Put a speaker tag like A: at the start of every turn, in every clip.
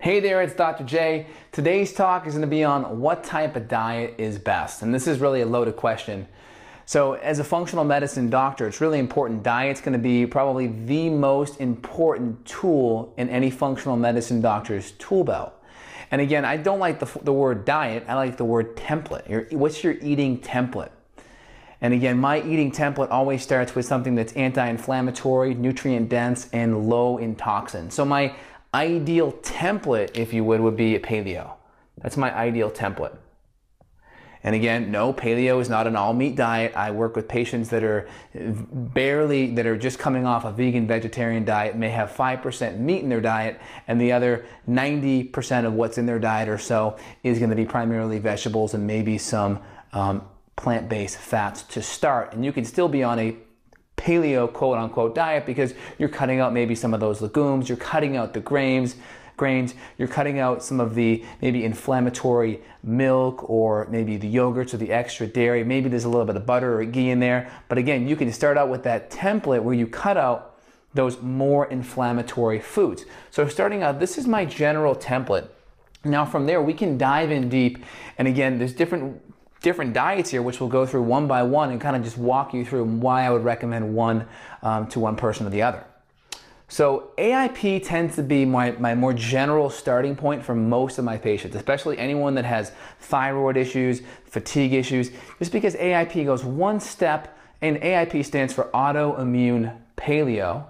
A: Hey there, it's Dr. J. Today's talk is going to be on what type of diet is best. And this is really a loaded question. So as a functional medicine doctor, it's really important. Diet's going to be probably the most important tool in any functional medicine doctor's tool belt. And again, I don't like the word diet, I like the word template. What's your eating template? And again, my eating template always starts with something that's anti-inflammatory, nutrient-dense, and low in toxins. So my ideal template, if you would be a paleo. That's my ideal template. And again, no, paleo is not an all-meat diet. I work with patients that are just coming off a vegan vegetarian diet, may have 5% meat in their diet, and the other 90% of what's in their diet or so is going to be primarily vegetables and maybe some plant-based fats to start. And you can still be on a paleo quote-unquote diet because you're cutting out maybe some of those legumes, you're cutting out the grains, you're cutting out some of the maybe inflammatory milk or maybe the yogurts or the extra dairy. Maybe there's a little bit of butter or ghee in there. But again, you can start out with that template where you cut out those more inflammatory foods. So starting out, this is my general template. Now from there, we can dive in deep. And again, there's different diets here, which we'll go through one by one and kind of just walk you through why I would recommend one to one person or the other. So AIP tends to be my more general starting point for most of my patients, especially anyone that has thyroid issues, fatigue issues, just because AIP goes one step, and AIP stands for Autoimmune Paleo.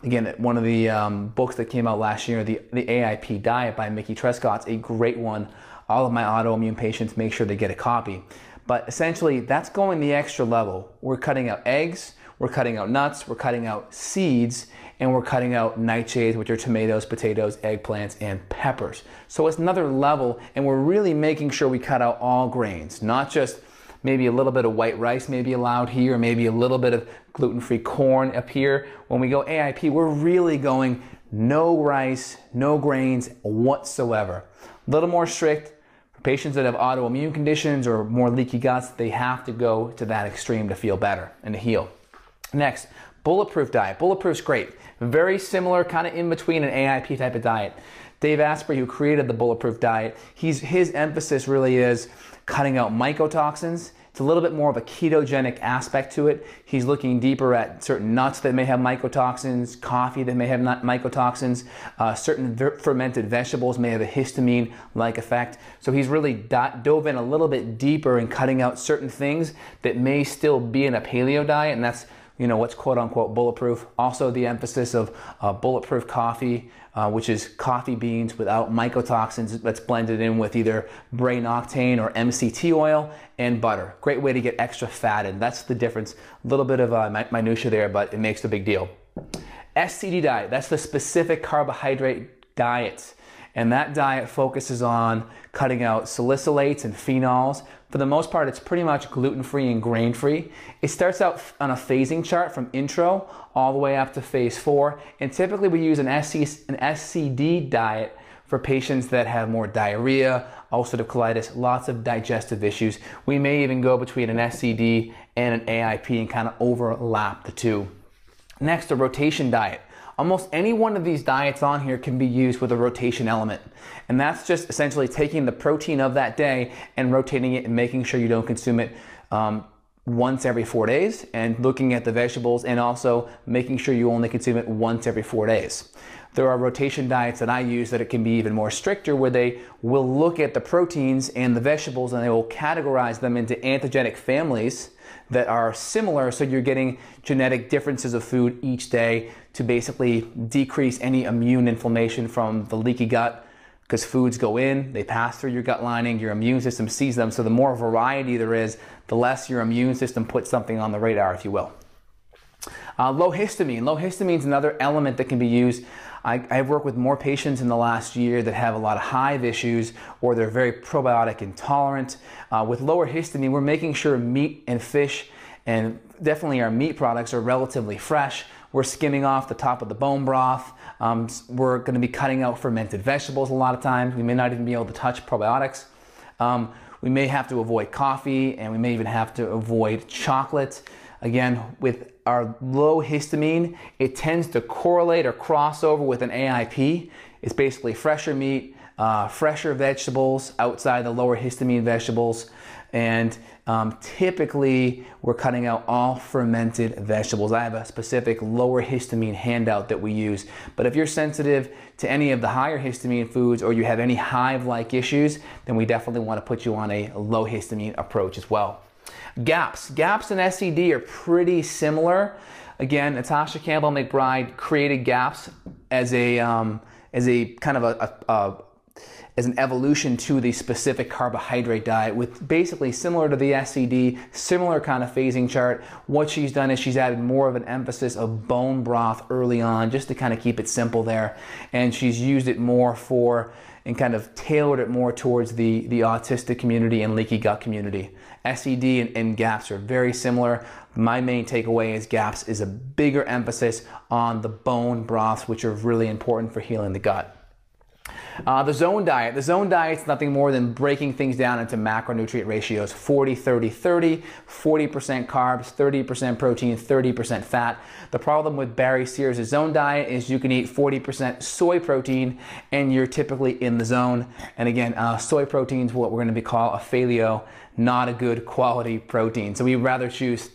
A: Again, one of the books that came out last year, the AIP Diet by Mickey Trescott's a great one. All of my autoimmune patients make sure they get a copy. But essentially, that's going the extra level. We're cutting out eggs, we're cutting out nuts, we're cutting out seeds, and we're cutting out nightshades, which are tomatoes, potatoes, eggplants, and peppers. So it's another level, and we're really making sure we cut out all grains, not just maybe a little bit of white rice may be allowed here, or maybe a little bit of gluten-free corn up here. When we go AIP, we're really going no rice, no grains whatsoever. A little more strict. Patients that have autoimmune conditions or more leaky guts, they have to go to that extreme to feel better and to heal. Next, Bulletproof Diet. Bulletproof's great. Very similar, kind of in between an AIP type of diet. Dave Asprey, who created the Bulletproof Diet, his emphasis really is cutting out mycotoxins. It's a little bit more of a ketogenic aspect to it. He's looking deeper at certain nuts that may have mycotoxins, coffee that may have mycotoxins, certain fermented vegetables may have a histamine-like effect. So he's really dove in a little bit deeper in cutting out certain things that may still be in a paleo diet, and that's what's quote-unquote bulletproof. Also the emphasis of bulletproof coffee, which is coffee beans without mycotoxins that's blended in with either brain octane or MCT oil and butter. Great way to get extra fat in. That's the difference. A little bit of minutia there, but it makes a big deal. SCD Diet, that's the specific carbohydrate diet. And that diet focuses on cutting out salicylates and phenols. For the most part, it's pretty much gluten-free and grain-free. It starts out on a phasing chart from intro all the way up to phase 4. And typically we use an SCD diet for patients that have more diarrhea, ulcerative colitis, lots of digestive issues. We may even go between an SCD and an AIP and kind of overlap the two. Next, a rotation diet. Almost any one of these diets on here can be used with a rotation element. And that's just essentially taking the protein of that day and rotating it and making sure you don't consume it once every 4 days, and looking at the vegetables and also making sure you only consume it once every 4 days. There are rotation diets that I use that it can be even more stricter, where they will look at the proteins and the vegetables and they will categorize them into antigenic families that are similar, so you're getting genetic differences of food each day to basically decrease any immune inflammation from the leaky gut, because foods go in, they pass through your gut lining, your immune system sees them, so the more variety there is, the less your immune system puts something on the radar, if you will. Low histamine. Low histamine is another element that can be used. I've worked with more patients in the last year that have a lot of hive issues, or they're very probiotic intolerant. With lower histamine, we're making sure meat and fish, and definitely our meat products, are relatively fresh. We're skimming off the top of the bone broth. We're going to be cutting out fermented vegetables a lot of times. We may not even be able to touch probiotics. We may have to avoid coffee, and we may even have to avoid chocolate. Again, with our low histamine, it tends to correlate or cross over with an AIP. It's basically fresher meat, fresher vegetables outside the lower histamine vegetables, and typically we're cutting out all fermented vegetables. I have a specific lower histamine handout that we use, but if you're sensitive to any of the higher histamine foods or you have any hive-like issues, then we definitely want to put you on a low histamine approach as well. GAPS and SCD are pretty similar. Again, Natasha Campbell McBride created GAPS as a kind of as an evolution to the specific carbohydrate diet, with basically similar to the SCD, similar kind of phasing chart. What she's done is she's added more of an emphasis of bone broth early on, just to kind of keep it simple there. And she's used it more for, and kind of tailored it more towards the autistic community and leaky gut community. SCD and GAPS are very similar. My main takeaway is GAPS is a bigger emphasis on the bone broths, which are really important for healing the gut. The zone diet. The zone diet is nothing more than breaking things down into macronutrient ratios: 40-30-30, 40% carbs, 30% protein, 30% fat. The problem with Barry Sears' zone diet is you can eat 40% soy protein and you're typically in the zone. And again, soy protein is what we're going to call a paleo, not a good quality protein. So we'd rather choose,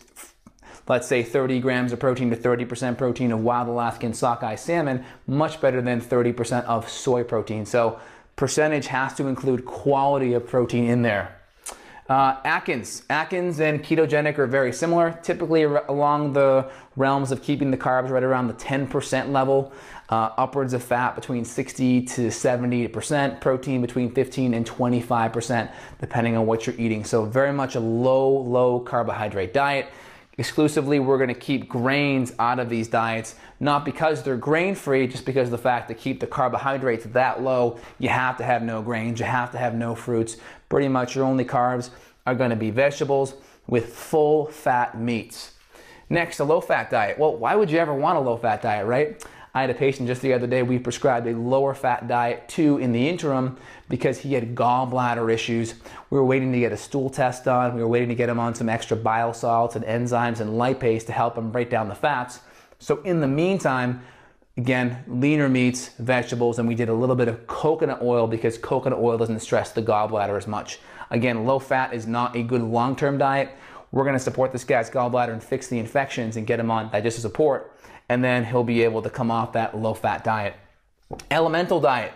A: let's say, 30 grams of protein to 30% protein of wild Alaskan sockeye salmon, much better than 30% of soy protein. So percentage has to include quality of protein in there. Atkins and ketogenic are very similar, typically along the realms of keeping the carbs right around the 10% level, upwards of fat between 60 to 70%, protein between 15 and 25%, depending on what you're eating. So very much a low carbohydrate diet. Exclusively, we're going to keep grains out of these diets, not because they're grain-free, just because of the fact to keep the carbohydrates that low, you have to have no grains, you have to have no fruits. Pretty much your only carbs are going to be vegetables with full fat meats. Next, a low-fat diet. Well, why would you ever want a low-fat diet, right? I had a patient just the other day, we prescribed a lower fat diet too in the interim because he had gallbladder issues. We were waiting to get a stool test done. We were waiting to get him on some extra bile salts and enzymes and lipase to help him break down the fats. So in the meantime, again, leaner meats, vegetables, and we did a little bit of coconut oil because coconut oil doesn't stress the gallbladder as much. Again, low fat is not a good long-term diet. We're going to support this guy's gallbladder and fix the infections and get him on digestive support, and then he'll be able to come off that low-fat diet. Elemental diet.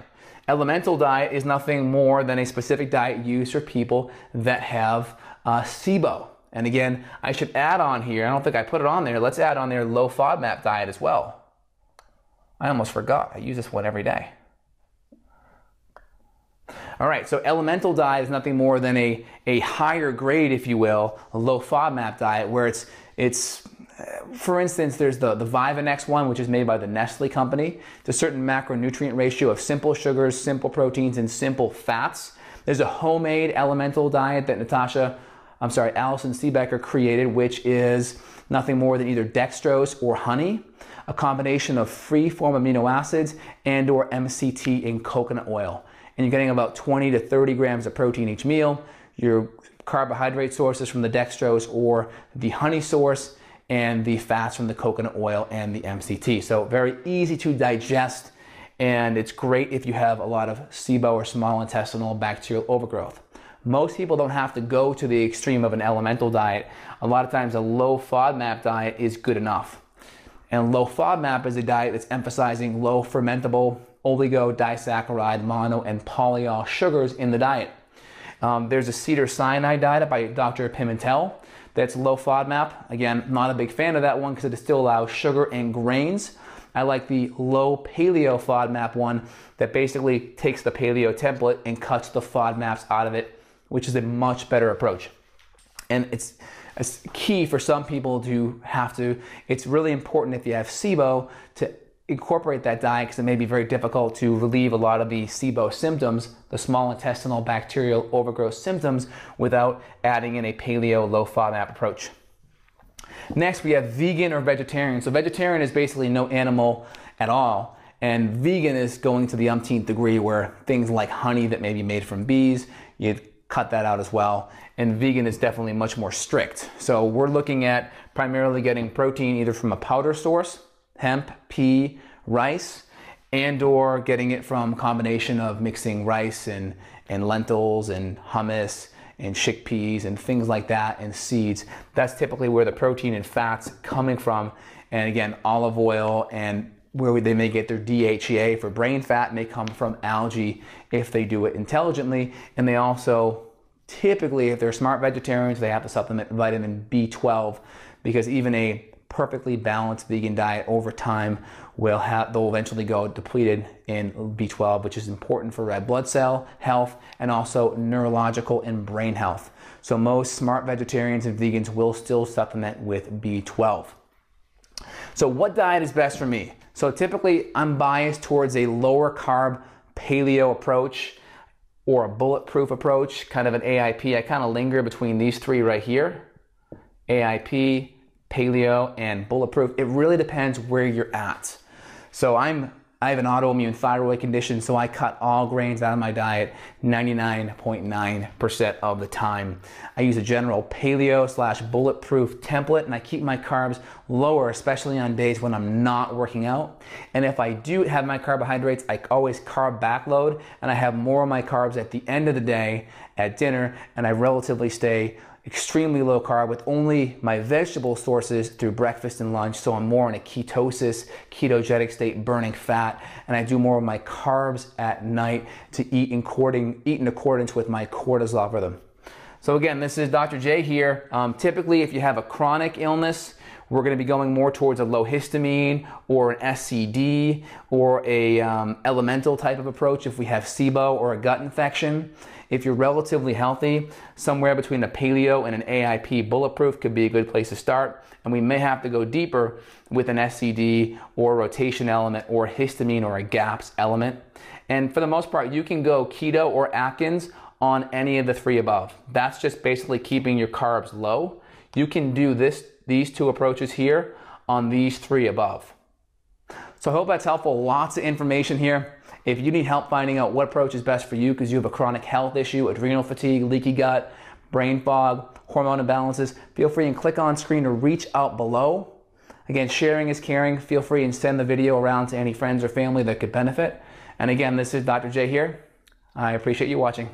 A: Elemental diet is nothing more than a specific diet used for people that have SIBO. And again, I should add on here, I don't think I put it on there, let's add on there low FODMAP diet as well. I almost forgot, I use this one every day. All right, so elemental diet is nothing more than a higher grade, if you will, a low FODMAP diet, where it's for instance, there's the Vivanex one, which is made by the Nestle company. It's a certain macronutrient ratio of simple sugars, simple proteins, and simple fats. There's a homemade elemental diet that Alison Seebecker created, which is nothing more than either dextrose or honey, a combination of free-form amino acids and or MCT in coconut oil. And you're getting about 20 to 30 grams of protein each meal. Your carbohydrate sources from the dextrose or the honey source, and the fats from the coconut oil and the MCT. So very easy to digest, and it's great if you have a lot of SIBO or small intestinal bacterial overgrowth. Most people don't have to go to the extreme of an elemental diet. A lot of times a low FODMAP diet is good enough. And low FODMAP is a diet that's emphasizing low fermentable oligo, disaccharide, mono, and polyol sugars in the diet. There's a cedar cyanide diet by Dr. Pimentel that's low FODMAP. Again, not a big fan of that one because it still allows sugar and grains. I like the low paleo FODMAP one that basically takes the paleo template and cuts the FODMAPs out of it, which is a much better approach. And it's key for some people to it's really important if you have SIBO to incorporate that diet because it may be very difficult to relieve a lot of the SIBO symptoms, the small intestinal bacterial overgrowth symptoms, without adding in a paleo low FODMAP approach. Next, we have vegan or vegetarian. So vegetarian is basically no animal at all, and vegan is going to the umpteenth degree where things like honey that may be made from bees, you cut that out as well. And vegan is definitely much more strict. So we're looking at primarily getting protein either from a powder source, hemp, pea, rice, and or getting it from a combination of mixing rice and lentils and hummus and chickpeas and things like that and seeds. That's typically where the protein and fat's coming from. And again, olive oil and where they may get their DHEA for brain fat may come from algae if they do it intelligently. And they also typically, if they're smart vegetarians, they have to supplement vitamin B12, because even a perfectly balanced vegan diet over time they'll eventually go depleted in B12, which is important for red blood cell health and also neurological and brain health. So most smart vegetarians and vegans will still supplement with B12. So what diet is best for me? So typically I'm biased towards a lower carb paleo approach or a bulletproof approach, kind of an AIP. I kind of linger between these three right here, AIP, paleo, and bulletproof. It really depends where you're at. So I have an autoimmune thyroid condition, so I cut all grains out of my diet 99.9% of the time. I use a general paleo / bulletproof template, and I keep my carbs lower, especially on days when I'm not working out. And if I do have my carbohydrates, I always carb backload, and I have more of my carbs at the end of the day at dinner, and I relatively stay extremely low carb with only my vegetable sources through breakfast and lunch. So I'm more in a ketogenic state, burning fat, and I do more of my carbs at night to eat in accordance with my cortisol rhythm. So again, this is Dr. J here. Typically, if you have a chronic illness, we're going to be going more towards a low histamine or an SCD or a elemental type of approach if we have SIBO or a gut infection. If you're relatively healthy, somewhere between a paleo and an AIP bulletproof could be a good place to start. And we may have to go deeper with an SCD or a rotation element or a histamine or a GAPS element. And for the most part, you can go keto or Atkins on any of the three above. That's just basically keeping your carbs low. You can do these two approaches here on these three above. So I hope that's helpful. Lots of information here. If you need help finding out what approach is best for you because you have a chronic health issue, adrenal fatigue, leaky gut, brain fog, hormone imbalances, feel free and click on screen to reach out below. Again, sharing is caring. Feel free and send the video around to any friends or family that could benefit. And again, this is Dr. J here. I appreciate you watching.